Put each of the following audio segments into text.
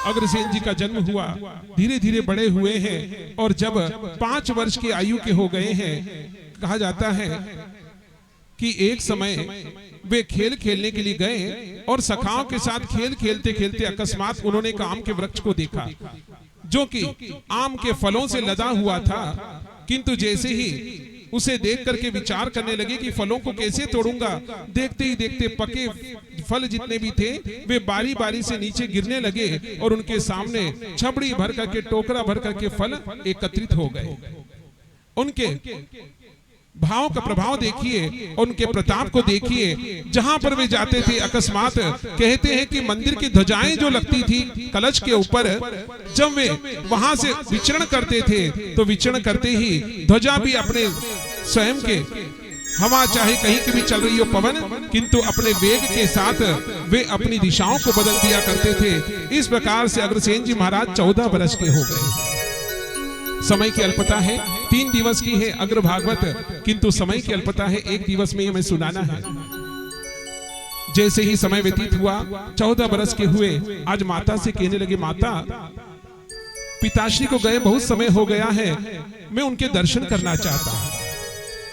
अग्रसेन जी का जन्म हुआ, धीरे धीरे बड़े हुए हैं और जब 5 वर्ष की आयु के हो गए हैं, कहा जाता है कि एक समय वे खेल खेलने के लिए गए और सखाओं के साथ खेल खेलते खेलते अकस्मात उन्होंने एक आम के वृक्ष को देखा जो कि आम के फलों से लदा हुआ था। किंतु जैसे ही उसे देख करके विचार करने लगे कि फलों को कैसे तोड़ूंगा, देखते ही देखते पके फल जितने भी थे वे बारी बारी से नीचे गिरने लगे और उनके सामने छबड़ी भर करके, टोकरा भर करके फल एकत्रित हो गए। उनके भाव का प्रभाव देखिए, उनके प्रताप को देखिए। जहां पर वे जाते थे अकस्मात कहते हैं कि मंदिर की ध्वजाएं जो लगती थी कलश के ऊपर, जब वे वहां से विचरण करते थे तो विचरण करते ही ध्वजा भी अपने स्वयं के, हवा चाहे कहीं की भी चल रही हो पवन, किंतु अपने वेग के साथ वे अपनी दिशाओं को बदल दिया करते थे। इस प्रकार से अग्रसेन जी महाराज 14 वर्ष के हो गए। समय की अल्पता है, 3 दिवस की है अग्र भागवत, किंतु समय की अल्पता है, 1 दिवस में हमें सुनाना है। जैसे ही समय व्यतीत हुआ, 14 वर्ष के हुए, आज माता से कहने लगे, माता पिताश्री को गए बहुत समय हो गया है, मैं उनके दर्शन करना चाहता हूं।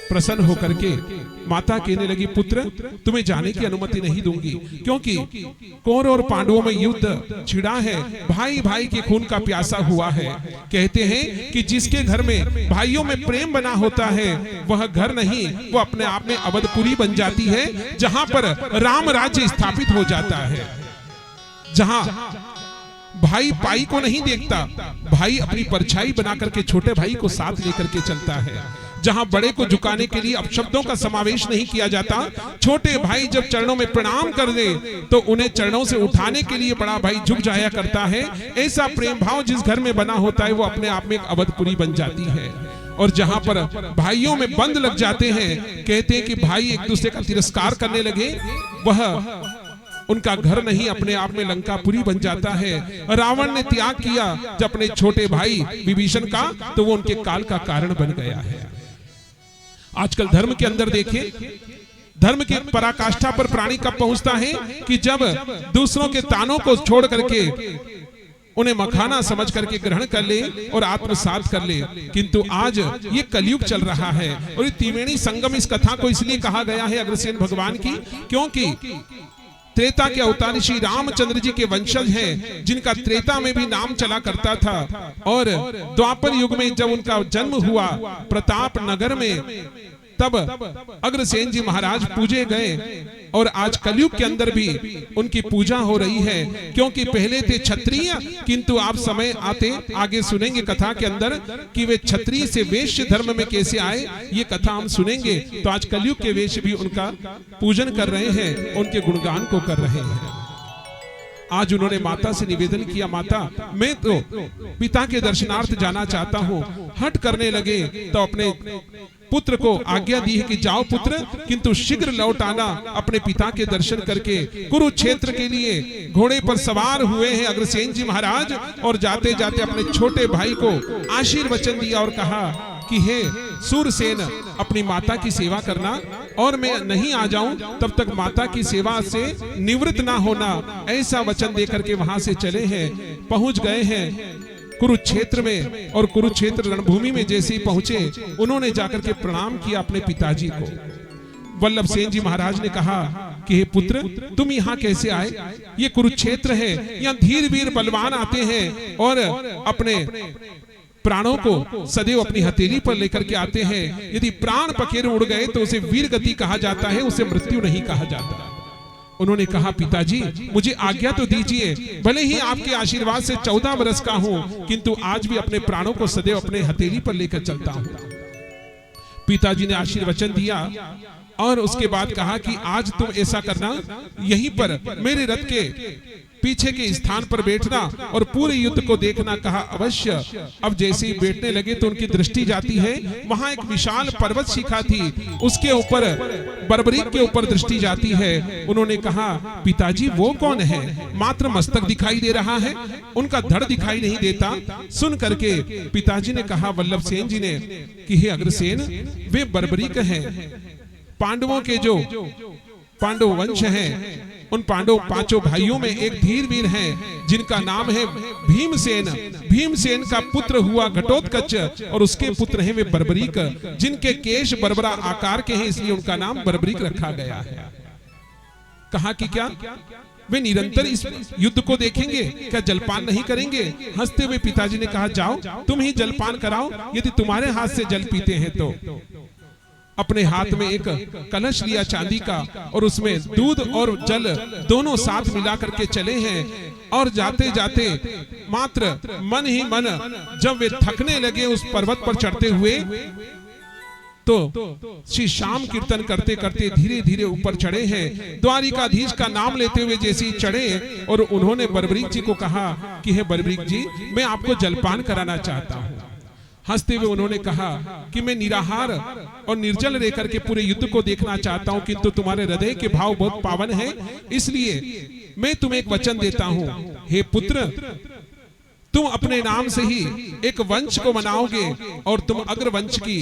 प्रसन्न होकर के माता कहने लगी, पुत्र तुम्हें जाने की अनुमति नहीं दूंगी, क्योंकि कौरव और पांडवों में युद्ध छिड़ा है, भाई भाई के खून का प्यासा हुआ है। कहते हैं कि जिसके घर में भाइयों में प्रेम बना होता है वह घर नहीं, वो अपने आप में अवधपुरी बन जाती है, जहां पर राम राज्य स्थापित हो जाता है। जहां भाई भाई को नहीं देखता, भाई अपनी परछाई बना करके छोटे भाई को साथ लेकर के चलता है। जहां बड़े को झुकाने के लिए अपशब्दों का समावेश नहीं किया जाता, छोटे भाई जब चरणों में प्रणाम कर दे तो उन्हें चरणों से उठाने के लिए बड़ा भाई झुक जाया करता है। ऐसा प्रेम भाव जिस घर में बना होता है वो अपने आप में एक अवधपुरी बन जाती है। और जहां पर भाइयों में बंद लग जाते हैं, कहते हैं कि भाई एक दूसरे का तिरस्कार करने लगे, वह उनका घर नहीं, अपने आप में लंकापुरी बन जाता है। रावण ने त्याग किया जब अपने छोटे भाई विभीषण का, तो वो उनके काल का कारण बन गया है। आजकल धर्म के अंदर देखिए, धर्म की पराकाष्ठा पर प्राणी कब पहुंचता है कि जब दूसरों के तानों को छोड़ करके उन्हें मखाना समझ करके ग्रहण कर ले और आत्मसात कर ले। किंतु आज ये कलयुग चल रहा है और ये त्रिवेणी संगम इस कथा को इसलिए कहा गया है अग्रसेन भगवान की, क्योंकि त्रेता के अवतारी श्री रामचंद्र जी के वंशज हैं, जिनका त्रेता में भी नाम चला करता था। और द्वापर युग में जब उनका जन्म हुआ प्रताप नगर में, तब अग्रसेन जी महाराज पूजे गए। और आज कलयुग के अंदर भी उनकी पूजा हो रही है, क्योंकि पहले थे क्षत्रिय, किंतु आप समय आते आगे सुनेंगे कथा के अंदर कि वे क्षत्रिय से वैश्य धर्म में कैसे आए, ये कथा हम सुनेंगे। तो आज कलयुग के वैश्य भी उनका पूजन कर रहे हैं, उनके गुणगान को कर रहे हैं। आज उन्होंने माता से निवेदन किया, माता मैं तो पिता के दर्शनार्थ जाना चाहता हूँ। हट करने लगे तो अपने पुत्र को आज्ञा दी है कि जाओ पुत्र, किंतु शीघ्र लौट आना अपने पिता के दर्शन करके। कुरुक्षेत्र के लिए घोड़े पर सवार हुए हैं अग्रसेन जी महाराज, और जाते जाते अपने छोटे भाई को आशीर्वचन दिया और कहा कि हे सूरसेन, अपनी माता की सेवा करना, और मैं नहीं आ जाऊं तब तक माता की सेवा से निवृत्त ना होना। ऐसा वचन देकर के वहां से चले हैं, पहुंच गए हैं कुरुक्षेत्र में। और कुरुक्षेत्र रणभूमि में जैसे ही पहुंचे, उन्होंने जाकर के प्रणाम किया अपने पिताजी को। वल्लभ सेन जी महाराज ने कहा कि हे पुत्र, तुम यहाँ कैसे आए? ये कुरुक्षेत्र है, यहाँ धीर वीर बलवान आते हैं और अपने प्राणों को सदैव अपनी हथेली पर लेकर के आते हैं। यदि प्राण पखेरु उड़ गए तो उसे वीर गति कहा जाता है, उसे मृत्यु नहीं कहा जाता। उन्होंने कहा, पिताजी मुझे आज्ञा तो दीजिए, भले ही आपके आशीर्वाद से 14 वर्ष का हूं, किंतु आज भी अपने प्राणों को सदैव अपने हथेली पर लेकर चलता हूं। पिताजी ने आशीर्वचन दिया और उसके बाद कहा कि आज तुम ऐसा करना, यहीं पर मेरे रथ के पीछे के स्थान पर बैठना और पूरे युद्ध को देखना। कहा अवश्य। अब जैसे ही बैठने लगे तो उनकी दृष्टि जाती है, वहां एक विशाल पर्वत शिखा थी, उसके ऊपर बर्बरीक के ऊपर दृष्टि जाती है। उन्होंने कहा, पिताजी वो कौन है? मात्र मस्तक दिखाई दे रहा है, उनका धड़ दिखाई नहीं देता। सुन करके पिताजी ने कहा वल्लभ सेन जी ने कि हे अग्रसेन, वे बर्बरीक हैं, पांडवों के जो पांडव वंश हैं, उन पांडव पांचों भाइयों में एक धीरवीर हैं जिनका नाम है भीमसेन। भीमसेन का पुत्र हुआ घटोत्कच और उसके पुत्र हैं वे बर्बरीक, जिनके केश बर्बरा आकार के हैं, इसलिए उनका नाम बर्बरीक रखा गया है। कहा कि क्या वे निरंतर इस युद्ध को देखेंगे, क्या जलपान नहीं करेंगे? हंसते हुए पिताजी ने कहा जाओ तुम ही जलपान कराओ, यदि तुम्हारे हाथ से जल पीते हैं तो। अपने हाथ में एक कलश लिया चांदी का और उसमें दूध और जल दोनों साथ मिला करके चले हैं। और जाते जाते मात्र मन ही मन जब वे थकने लगे उस पर्वत पर चढ़ते हुए, तो श्री श्याम कीर्तन करते करते धीरे धीरे ऊपर चढ़े हैं। द्वारिकाधीश का नाम लेते हुए जैसे ही चढ़े और उन्होंने बर्बरीक जी को कहा कि हे बर्बरीक जी, मैं आपको जलपान कराना चाहता हूँ। हंसते हुए उन्होंने कहा कि मैं निराहार और निर्जल रहकर के पूरे युद्ध को देखना चाहता हूँ, किंतु तुम्हारे हृदय के भाव बहुत पावन है, इसलिए मैं तुम्हें एक वचन देता हूँ। हे पुत्र, तुम अपने नाम से ही एक वंश को बनाओगे और तुम अग्रवंश की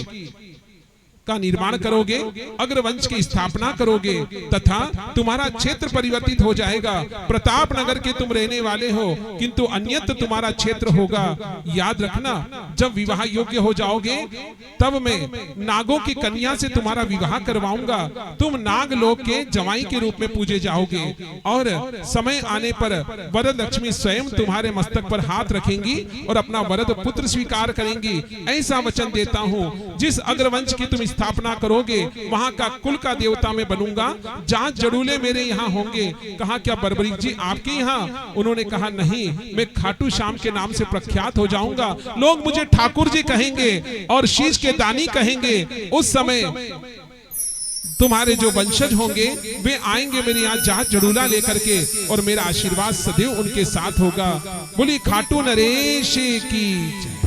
का निर्माण करोगे, अग्रवंश की स्थापना करोगे तथा तुम्हारा क्षेत्र परिवर्तित हो जाएगा। प्रताप नगर के तुम रहने वाले हो, किंतु अन्यत्र तुम्हारा क्षेत्र होगा। याद रखना, जब विवाह योग्य हो जाओगे तब मैं नागों की कन्या से तुम्हारा विवाह करवाऊंगा। तुम नाग लोक के जवाई के रूप में पूजे जाओगे और समय आने पर वरद लक्ष्मी स्वयं तुम्हारे मस्तक पर हाथ रखेंगी और अपना वरद पुत्र स्वीकार करेंगी। ऐसा वचन देता हूँ, जिस अग्रवंश की तुम स्थापना करोगे वहां का कुल का देवता मैं बनूंगा। जहां जड़ूले मेरे यहाँ होंगे। कहा क्या बर्बरीक जी आपके यहाँ? उन्होंने कहा नहीं, मैं खाटू श्याम के नाम से प्रख्यात हो जाऊंगा। लोग मुझे ठाकुर जी कहेंगे और शीश के दानी कहेंगे। उस समय तुम्हारे जो वंशज होंगे वे आएंगे मेरे यहाँ जहाज जड़ूला लेकर के और मेरा आशीर्वाद सदैव उनके साथ होगा। बोली खाटू नरेश की।